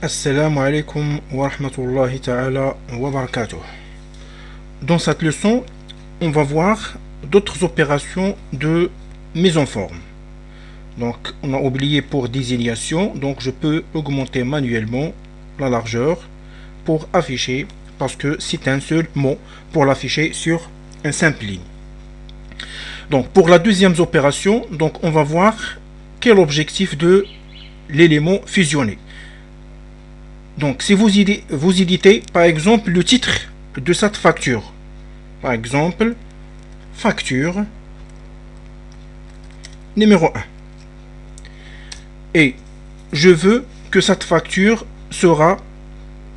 Assalamu alaikum wa rahmatullahi ta'ala wa barakatuh. Dans cette leçon, on va voir d'autres opérations de mise en forme. Donc, on a oublié pour désignation, donc je peux augmenter manuellement la largeur pour afficher, parce que c'est un seul mot pour l'afficher sur une simple ligne. Donc, pour la deuxième opération, donc on va voir quel est l'objectif de l'élément fusionné. Donc, si vous éditez, par exemple, le titre de cette facture, par exemple, facture numéro 1. Et je veux que cette facture sera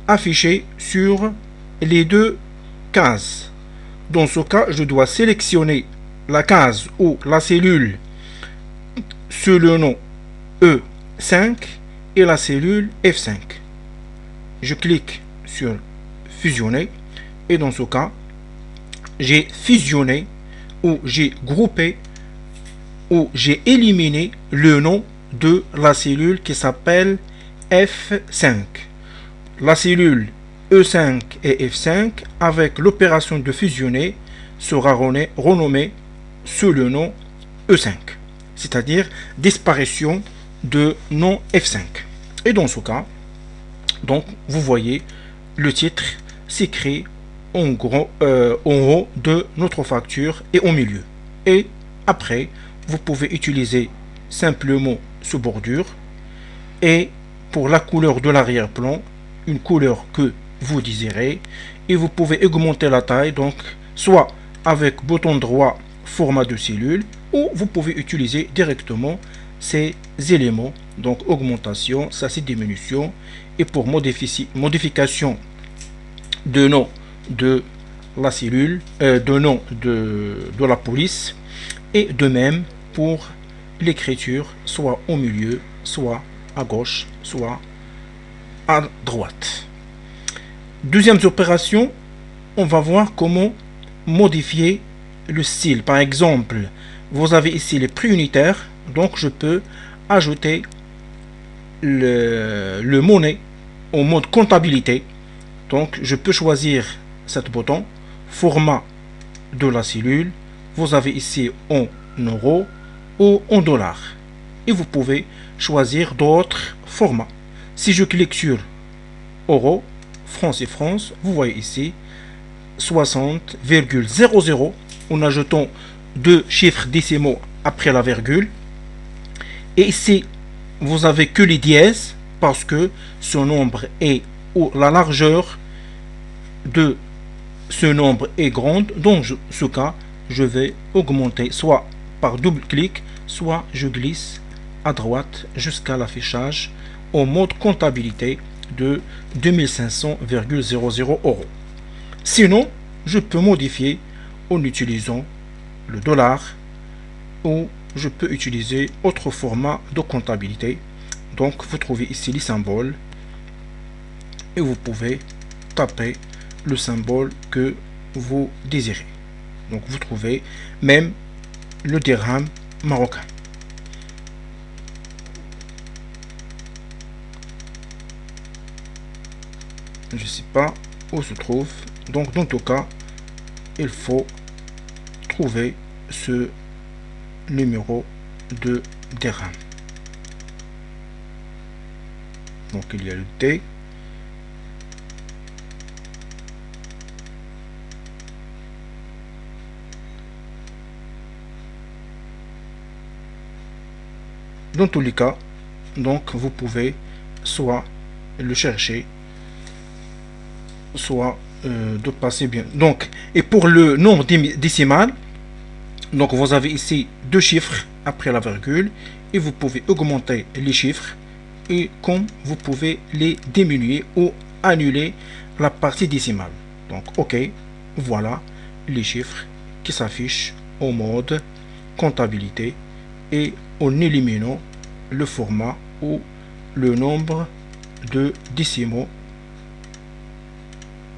affichée sur les deux cases. Dans ce cas, je dois sélectionner la case ou la cellule sous le nom E5 et la cellule F5. Je clique sur fusionner et dans ce cas, j'ai fusionné ou j'ai groupé ou j'ai éliminé le nom de la cellule qui s'appelle F5. La cellule E5 et F5 avec l'opération de fusionner sera renommée sous le nom E5, c'est-à-dire disparition de nom F5. Et dans ce cas, donc vous voyez le titre s'écrit en haut de notre facture et au milieu. Et après, vous pouvez utiliser simplement ce bordure et pour la couleur de l'arrière-plan, une couleur que vous désirez et vous pouvez augmenter la taille, donc soit avec bouton droit format de cellule ou vous pouvez utiliser directement ces éléments, donc augmentation, ça c'est diminution, et pour modification de nom de la cellule, de nom de la police, et de même pour l'écriture, soit au milieu, soit à gauche, soit à droite. Deuxième opération, on va voir comment modifier le style. Par exemple, vous avez ici les prix unitaires, donc je peux ajouter le monnaie au mode comptabilité. Donc je peux choisir cet bouton, format de la cellule. Vous avez ici en euros ou en dollars. Et vous pouvez choisir d'autres formats. Si je clique sur euros, France et France, vous voyez ici 60,00 en ajoutant deux chiffres décimaux après la virgule. Et ici, vous avez que les dièses parce que ce nombre est ou la largeur de ce nombre est grande. Dans ce cas, je vais augmenter soit par double clic, soit je glisse à droite jusqu'à l'affichage au mode comptabilité de 2500,00 euros. Sinon, je peux modifier en utilisant le dollar ou je peux utiliser autre format de comptabilité. Donc, vous trouvez ici les symboles et vous pouvez taper le symbole que vous désirez. Donc, vous trouvez même le dirham marocain. Je ne sais pas où se trouve. Donc, dans tout cas, il faut trouver ce numéro de dirham. Donc, il y a le T. Dans tous les cas, donc vous pouvez soit le chercher, soit de passer bien. Donc, et pour le nombre décimal, donc vous avez ici deux chiffres après la virgule et vous pouvez augmenter les chiffres et comme vous pouvez les diminuer ou annuler la partie décimale. Donc, ok, voilà les chiffres qui s'affichent au mode comptabilité et en éliminant le format ou le nombre de décimaux.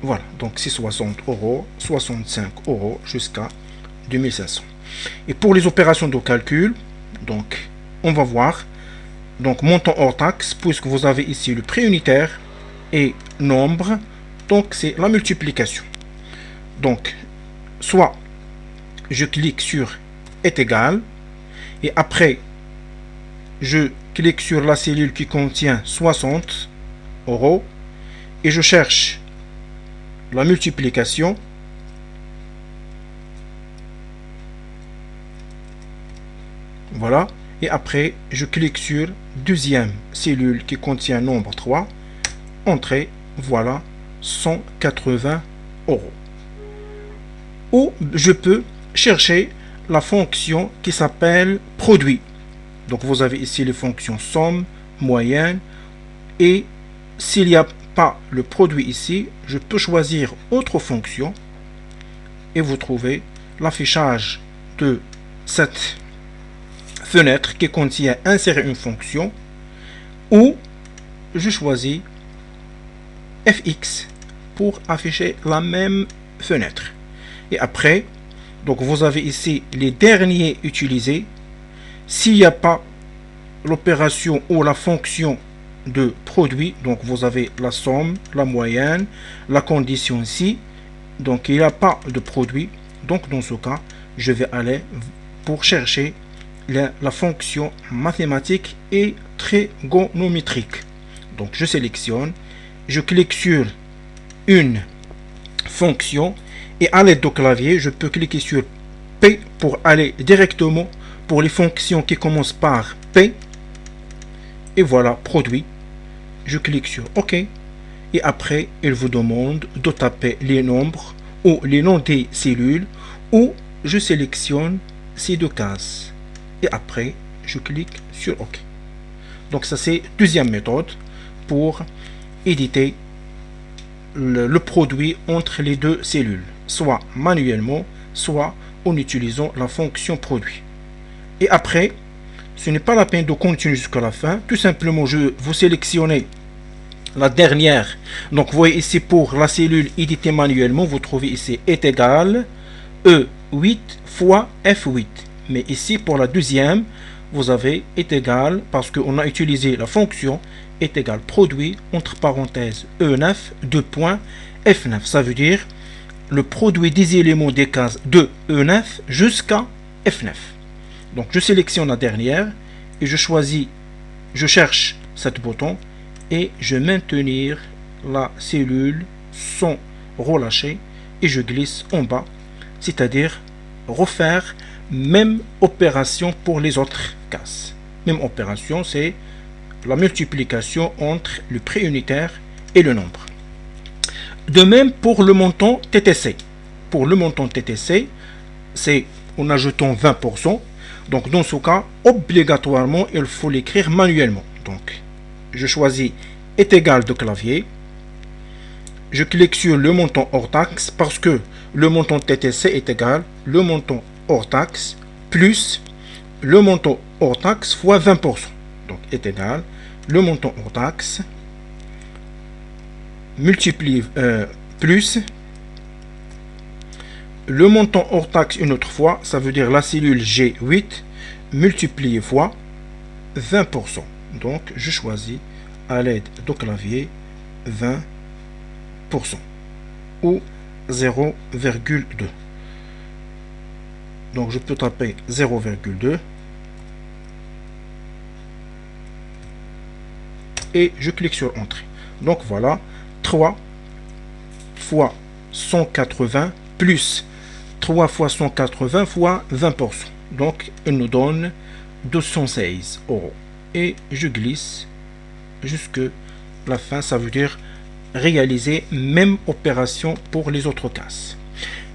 Voilà, donc c'est 60 euros, 65 euros jusqu'à 2500. Et pour les opérations de calcul, donc on va voir Donc montant hors taxe, puisque vous avez ici le prix unitaire et nombre, donc c'est la multiplication. Donc soit je clique sur est égal, et après je clique sur la cellule qui contient 60 euros et je cherche la multiplication. Voilà. Et après, je clique sur deuxième cellule qui contient nombre 3. Entrée. Voilà. 180 euros. Ou je peux chercher la fonction qui s'appelle produit. Donc vous avez ici les fonctions somme, moyenne. Et s'il n'y a pas le produit ici, je peux choisir autre fonction. Et vous trouvez l'affichage de cette fenêtre qui contient insérer une fonction, ou je choisis FX pour afficher la même fenêtre. Et après, donc vous avez ici les derniers utilisés. S'il n'y a pas l'opération ou la fonction de produit, donc vous avez la somme, la moyenne, la condition ici, donc il n'y a pas de produit. Donc dans ce cas, je vais aller pour chercher la fonction mathématique et trigonométrique. Donc je sélectionne, je clique sur une fonction et à l'aide du clavier, je peux cliquer sur P pour aller directement pour les fonctions qui commencent par P. Et voilà, produit. Je clique sur OK. Et après, il vous demande de taper les nombres ou les noms des cellules, ou je sélectionne ces deux cases. Et après, je clique sur OK. Donc ça, c'est deuxième méthode pour éditer le produit entre les deux cellules, soit manuellement, soit en utilisant la fonction produit. Et après, ce n'est pas la peine de continuer jusqu'à la fin. Tout simplement, vous sélectionnez la dernière. Donc vous voyez ici pour la cellule éditée manuellement, vous trouvez ici est égal E8 fois F8. Mais ici pour la deuxième, vous avez est égal, parce qu'on a utilisé la fonction est égal produit entre parenthèses E9 2 points F9. Ça veut dire le produit des éléments des cases de E9 jusqu'à F9. Donc je sélectionne la dernière et je choisis, je cherche cet bouton et je maintenir la cellule sans relâcher et je glisse en bas, c'est-à-dire refaire même opération pour les autres cases. Même opération, c'est la multiplication entre le prix unitaire et le nombre. De même pour le montant TTC. Pour le montant TTC, c'est en ajoutant 20%. Donc dans ce cas, obligatoirement, il faut l'écrire manuellement. Donc, je choisis est égal de clavier. Je clique sur le montant hors taxe parce que le montant TTC est égal le montant hors taxe plus le montant hors taxe fois 20%. Donc est égal le montant hors taxe multiplie plus le montant hors taxe une autre fois, ça veut dire la cellule G8 multiplié fois 20%. Donc je choisis à l'aide du clavier 20% ou 0,2. Donc je peux taper 0,2 et je clique sur entrée. Donc voilà, 3 fois 180 plus 3 fois 180 fois 20%. Donc il nous donne 216 euros. Et je glisse jusque la fin, ça veut dire réaliser même opération pour les autres cases.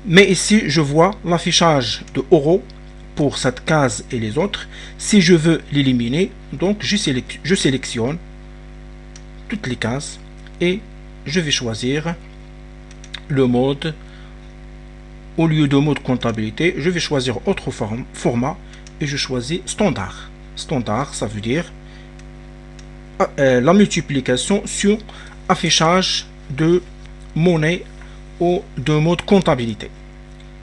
Mais ici, je vois l'affichage de euros pour cette case et les autres. Si je veux l'éliminer, donc je sélectionne toutes les cases et je vais choisir le mode. Au lieu de mode comptabilité, je vais choisir autre format et je choisis standard. Standard, ça veut dire la multiplication sur affichage de monnaie ou de mode comptabilité.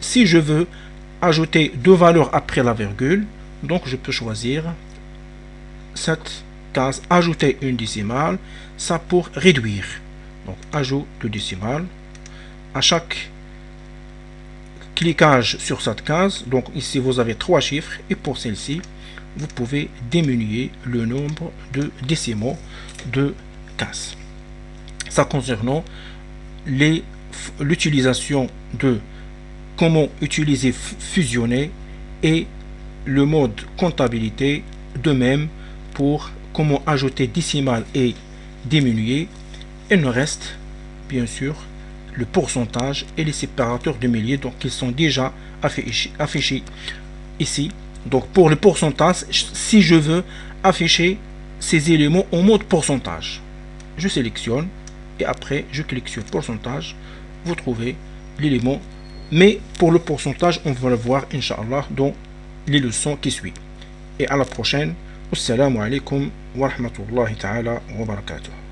Si je veux ajouter deux valeurs après la virgule, donc je peux choisir cette case, ajouter une décimale, ça pour réduire. Donc ajout de décimale. À chaque cliquage sur cette case, donc ici vous avez 3 chiffres, et pour celle-ci, vous pouvez diminuer le nombre de décimaux de cases. Ça concernant l'utilisation de comment utiliser fusionner et le mode comptabilité, de même pour comment ajouter décimales et diminuer. Il nous reste bien sûr le pourcentage et les séparateurs de milliers, donc ils sont déjà affichés ici. Donc pour le pourcentage, si je veux afficher ces éléments en mode pourcentage, je sélectionne et après je clique sur pourcentage, vous trouvez l'élément. Mais pour le pourcentage, on va le voir Inch'Allah dans les leçons qui suivent. Et à la prochaine. Assalamu alaikum wa rahmatullahi ta'ala wa barakatuh.